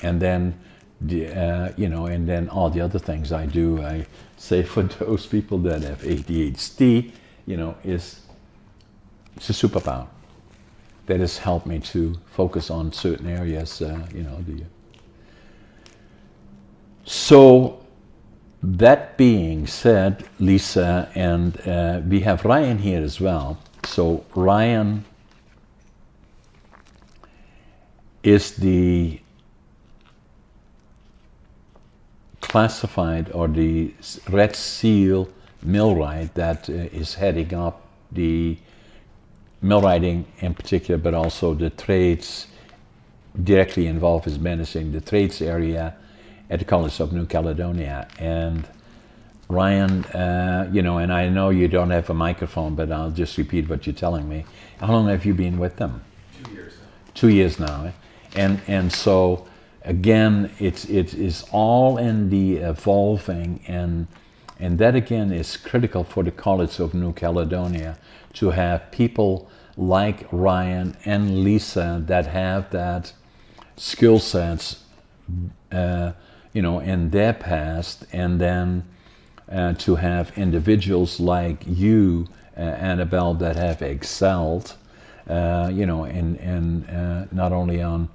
and then and then all the other things I do. I say for those people that have ADHD, it's a superpower that has helped me to focus on certain areas. So that being said, Lisa, and we have Ryan here as well. So Ryan is the classified, or the Red Seal millwright that is heading up the millwrighting in particular, but also the trades, directly involved is managing the trades area at the College of New Caledonia. And Ryan, and I know you don't have a microphone, but I'll just repeat what you're telling me. How long have you been with them? 2 years now. 2 years now, and so again, it is all in the evolving, and that again is critical for the College of New Caledonia, to have people like Ryan and Lisa that have that skill sets, in their past, and then to have individuals like you, Annabelle, that have excelled, and not only on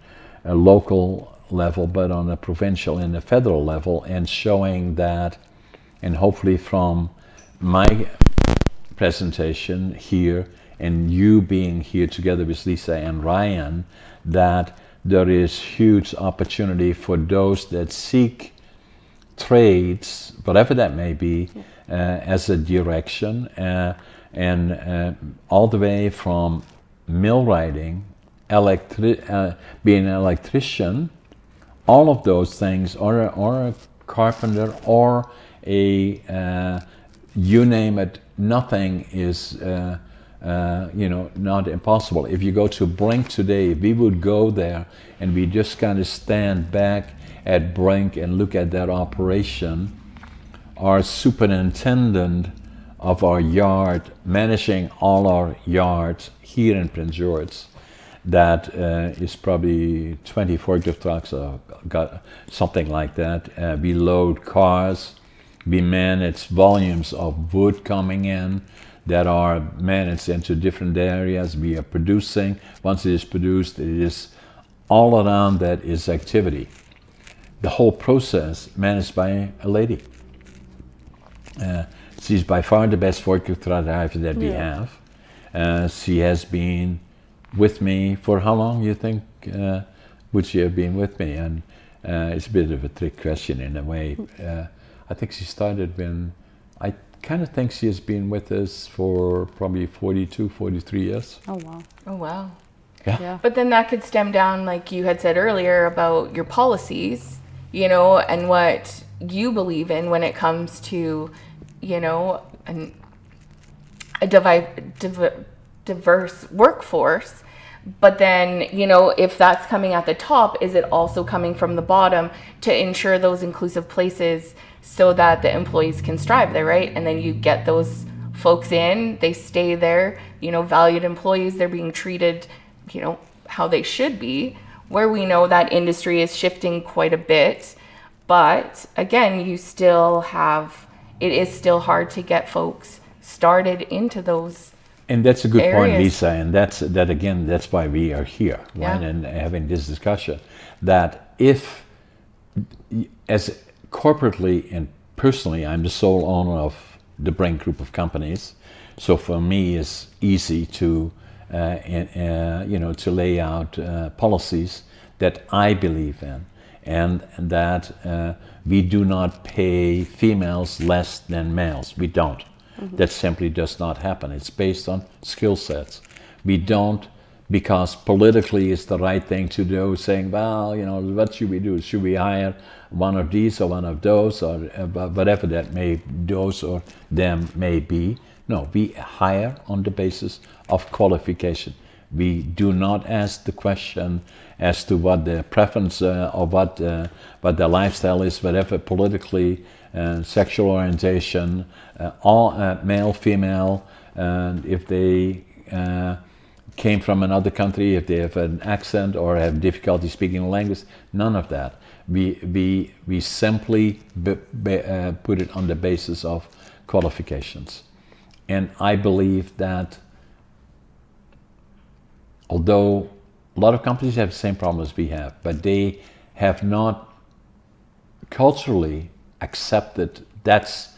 a local level, but on a provincial and a federal level, and showing that, and hopefully from my presentation here, and you being here together with Lisa and Ryan, that there is huge opportunity for those that seek trades, whatever that may be, as a direction, and all the way from millwrighting, being an electrician, all of those things, or a carpenter, or a you name it, nothing is not impossible. If you go to Brink today, if we would go there and we just kind of stand back at Brink and look at that operation, our superintendent of our yard, managing all our yards here in Prince George, that is probably 20 forklift trucks, got something like that. We load cars, we manage volumes of wood coming in that are managed into different areas. We are producing. Once it is produced, it is all around that is activity. The whole process managed by a lady. She's by far the best forklift truck driver that we have. She has been with me for how long you think would she have been with me? And it's a bit of a trick question in a way. I think she started when, I kind of think she has been with us for probably 42, 43 years. Oh, wow. Oh, wow. Yeah. But then that could stem down, like you had said earlier, about your policies, you know, and what you believe in when it comes to, you know, a diverse workforce. But then, you know, if that's coming at the top, is it also coming from the bottom to ensure those inclusive places so that the employees can strive there, right? And then you get those folks in, they stay there, you know, valued employees, they're being treated, you know, how they should be, where we know that industry is shifting quite a bit. But again, you still have, it is still hard to get folks started into those. And that's a good areas. point, Lisa, and that's why we are here, right? Yeah. And having this discussion, that if, as corporately and personally, I'm the sole owner of the Brink group of companies, so for me it's easy to, you know, to lay out policies that I believe in, and that we do not pay females less than males. We don't. That simply does not happen. It's based on skill sets. We don't, because politically it's the right thing to do, saying, well, you know, what should we do? Should we hire one of these or one of those, or whatever that may, those or them may be? No, we hire on the basis of qualification. We do not ask the question as to what their preference or what their lifestyle is, whatever politically, sexual orientation, all male, female, and if they came from another country, if they have an accent or have difficulty speaking the language, none of that. We simply put it on the basis of qualifications. And I believe that although a lot of companies have the same problem as we have, but they have not culturally accepted that's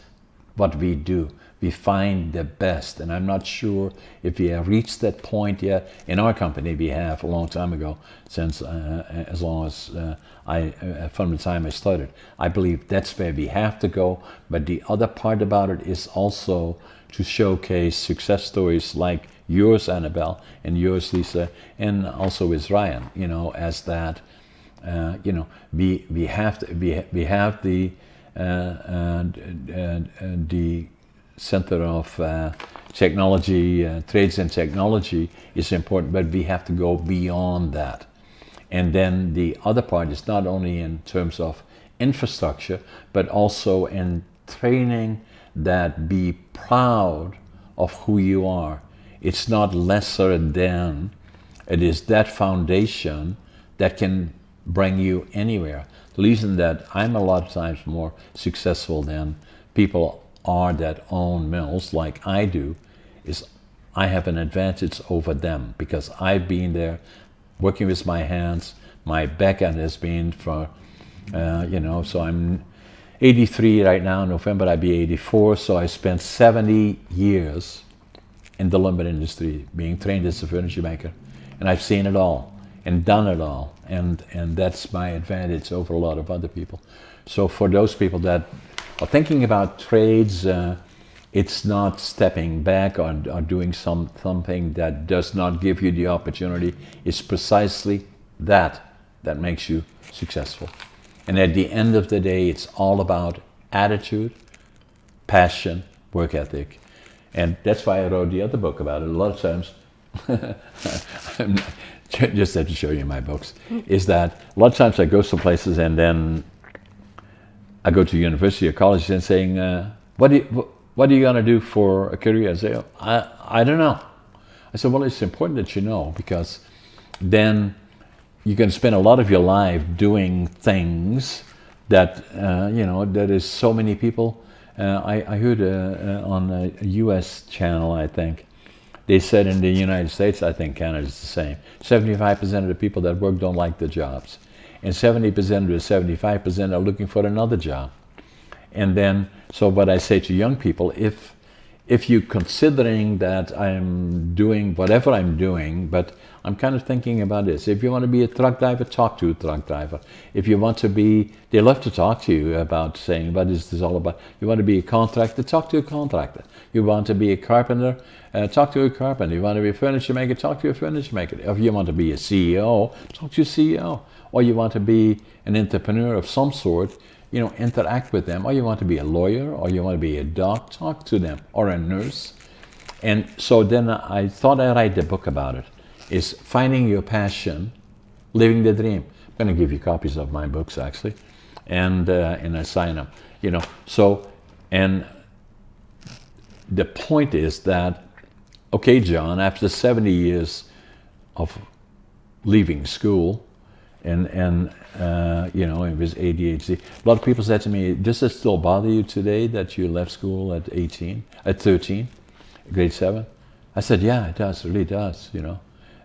what we do. We find the best, and I'm not sure if we have reached that point yet. In our company, we have a long time ago, since as long as from the time I started. I believe that's where we have to go, but the other part about it is also to showcase success stories like yours, Annabelle, and yours, Lisa, and also with Ryan, you know, as that, you know, we have the Center of Technology, Trades and Technology is important, but we have to go beyond that. And then the other part is not only in terms of infrastructure, but also in training, that be proud of who you are. It's not lesser than, it is that foundation that can bring you anywhere. The reason that I'm a lot of times more successful than people are that own mills like I do is I have an advantage over them because I've been there working with my hands. My backend has been for, you know, so I'm 83 right now. In November I'll be 84. So I spent 70 years in the lumber industry being trained as a furniture maker. And I've seen it all and done it all. And that's my advantage over a lot of other people. So for those people that are thinking about trades, it's not stepping back or doing something that does not give you the opportunity. It's precisely that makes you successful. And at the end of the day, it's all about attitude, passion, work ethic. And that's why I wrote the other book about it. A lot of times, just have to show you my books, is that a lot of times I go some places and then I go to university or college and saying, what are you going to do for a career? I say, I don't know. I said, well, it's important that you know, because then you can spend a lot of your life doing things that, you know, that is so many people. I heard on a US channel, I think, they said in the United States, I think Canada is the same, 75% of the people that work don't like their jobs. And 70% of the 75% are looking for another job. And then, so what I say to young people, if if you're considering that I'm doing whatever I'm doing, but I'm kind of thinking about this. If you want to be a truck driver, talk to a truck driver. If you want to be, they love to talk to you about saying, what is this all about? You want to be a contractor, talk to a contractor. You want to be a carpenter, talk to a carpenter. You want to be a furniture maker, talk to a furniture maker. If you want to be a CEO, talk to a CEO. Or you want to be an entrepreneur of some sort, you know, interact with them. Or you want to be a lawyer, or you want to be a doc, talk to them, or a nurse. And so then I thought I'd write a book about it. Is finding your passion, living the dream. I'm going to give you copies of my books actually, and I sign them. You know, so and the point is that, okay, John, after 70 years of leaving school, and you know, it was ADHD. A lot of people said to me, "Does it still bother you today that you left school at 13, grade 7?" I said, "Yeah, it does. It really does. You know."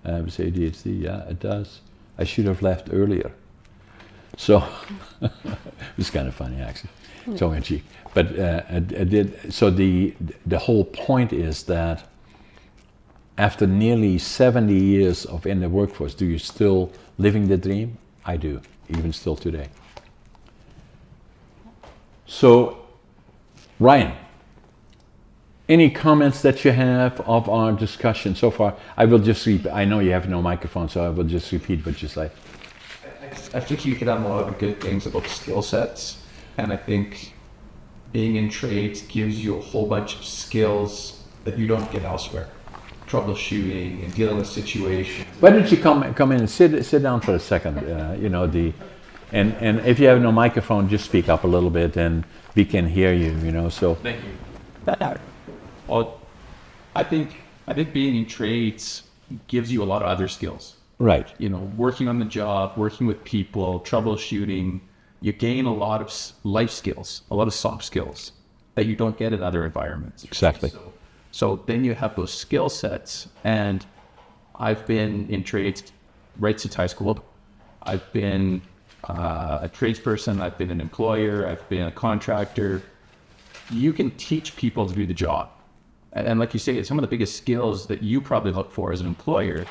It was ADHD, yeah, it does. I should have left earlier. So, it's kind of funny actually, tongue in cheek. But I did, so the whole point is that after nearly 70 years of in the workforce, do you still living the dream? I do, even still today. So, Ryan, any comments that you have of our discussion so far? I will just repeat. I know you have no microphone, so I will just repeat what you say. I think you hit on a lot of the good things about skill sets, and I think being in trades gives you a whole bunch of skills that you don't get elsewhere. Troubleshooting and dealing with situations. Why don't you come in and sit down for a second? You know, and if you have no microphone, just speak up a little bit, and we can hear you. You know, so. Thank you. Well, I think being in trades gives you a lot of other skills. Right. You know, working on the job, working with people, troubleshooting, you gain a lot of life skills, a lot of soft skills that you don't get in other environments. Exactly. So then you have those skill sets, and I've been in trades right since high school. I've been a tradesperson, I've been an employer, I've been a contractor. You can teach people to do the job. And like you say, some of the biggest skills that you probably look for as an employer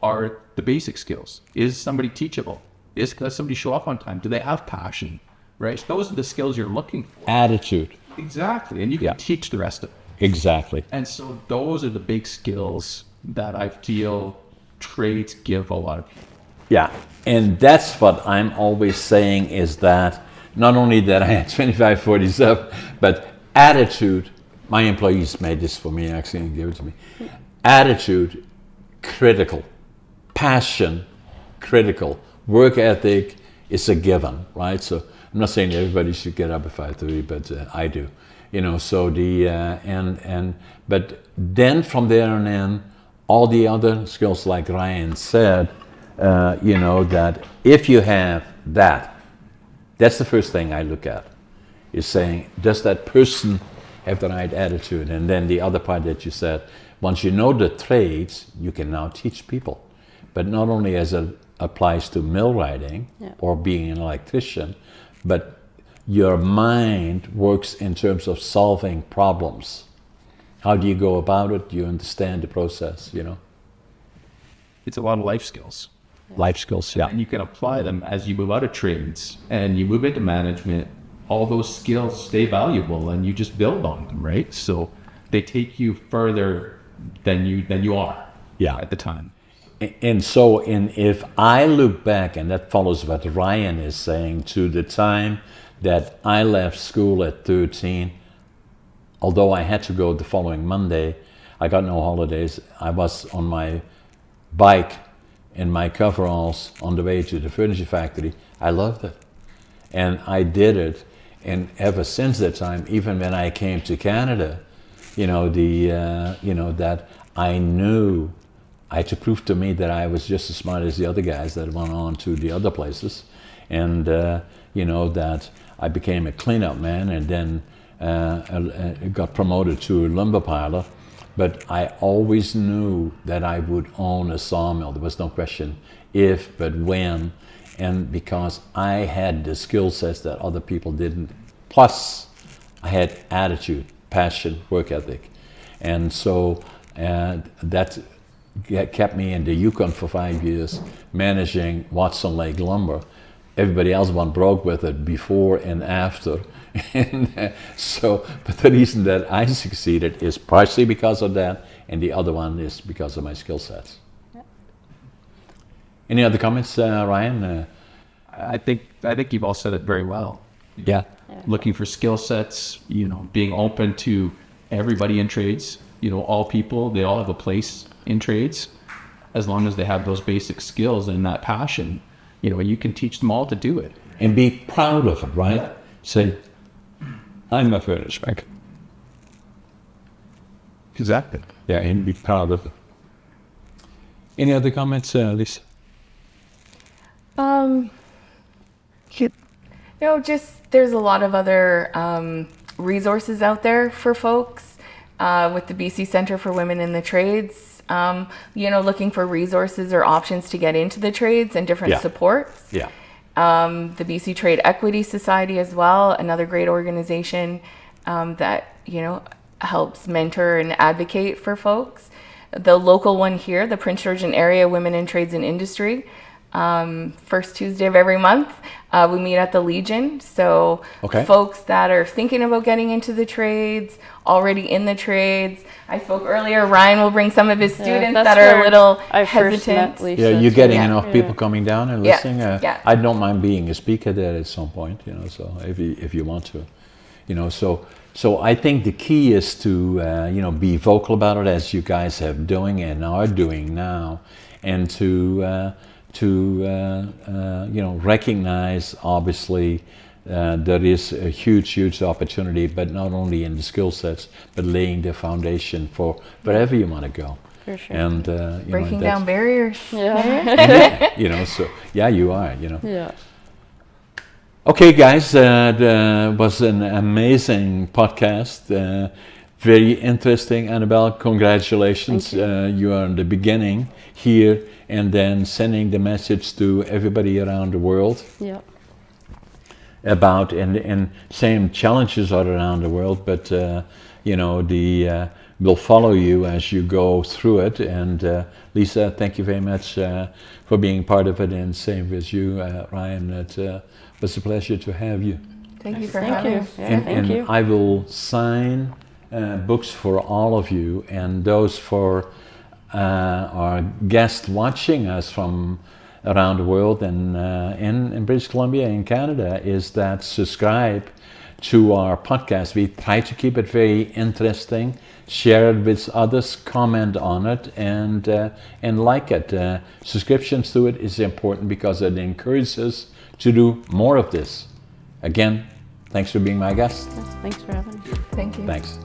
are the basic skills. Is somebody teachable? Does somebody show up on time? Do they have passion? Right? So those are the skills you're looking for. Attitude. Exactly. And you can teach the rest of it. Exactly. And so those are the big skills that I feel trades give a lot of people. Yeah. And that's what I'm always saying, is that not only that I had 2547, but attitude. My employees made this for me actually and gave it to me. Attitude, critical. Passion, critical. Work ethic is a given, right? So I'm not saying everybody should get up at 5:30, but I do. You know, so but then from there on in, all the other skills, like Ryan said, you know, that if you have that, that's the first thing I look at, is saying, does that person have the right attitude? And then the other part that you said, once you know the trades, you can now teach people. But not only as it applies to millwrighting or being an electrician, but your mind works in terms of solving problems. How do you go about it? Do you understand the process, you know? It's a lot of life skills. Life skills, yeah. And you can apply them as you move out of trades and you move into management. All those skills stay valuable, and you just build on them, right? So they take you further than you are at the time. And so if I look back, and that follows what Ryan is saying, to the time that I left school at 13, although I had to go the following Monday, I got no holidays. I was on my bike in my coveralls on the way to the furniture factory. I loved it. And I did it. And ever since that time, even when I came to Canada, you know, that I knew, I had to prove to me that I was just as smart as the other guys that went on to the other places. And, you know, that I became a cleanup man, and then got promoted to a lumber piler. But I always knew that I would own a sawmill. There was no question if, but when. And because I had the skill sets that other people didn't. Plus, I had attitude, passion, work ethic. And so that kept me in the Yukon for 5 years, managing Watson Lake Lumber. Everybody else went broke with it before and after. And but the reason that I succeeded is partially because of that, and the other one is because of my skill sets. Yep. Any other comments, Ryan? I think you've all said it very well. Yeah. Looking for skill sets, being open to everybody in trades, all people, they all have a place in trades, as long as they have those basic skills and that passion, you can teach them all to do it. And be proud of it, right? Say, I'm a furnace maker. Exactly. Yeah, and be proud of it. Any other comments, Lisa? Just there's a lot of other resources out there for folks with the BC Centre for Women in the Trades. Looking for resources or options to get into the trades and different supports. Yeah. The BC Trade Equity Society as well, another great organization that helps mentor and advocate for folks. The local one here, the Prince Georgian Area Women in Trades and Industry, first Tuesday of every month, we meet at the Legion. So folks that are thinking about getting into the trades, already in the trades. I spoke earlier, Ryan will bring some of his students that are a little hesitant. Yeah, you're getting enough people coming down and listening. Yeah. I don't mind being a speaker there at some point, so if you want to, so I think the key is to, be vocal about it, as you guys have doing and are doing now, and to recognize, obviously, there is a huge opportunity, but not only in the skill sets, but laying the foundation for wherever you want to go. For sure. And breaking down barriers. Yeah. You are. Yeah. Okay, guys, that was an amazing podcast. Very interesting, Annabelle. Congratulations. You are in the beginning here, and then sending the message to everybody around the world. Yeah. About and same challenges are around the world, but will follow you as you go through it. And Lisa, thank you very much for being part of it, and same with you, Ryan. It was a pleasure to have you. Thank you for having us. Thank you. I will sign books for all of you, and those for our guests watching us from around the world and in British Columbia and Canada, is that subscribe to our podcast. We try to keep it very interesting, share it with others, comment on it, and like it. Subscriptions to it is important because it encourages us to do more of this. Again, thanks for being my guest. Thanks for having me. Thank you. Thanks.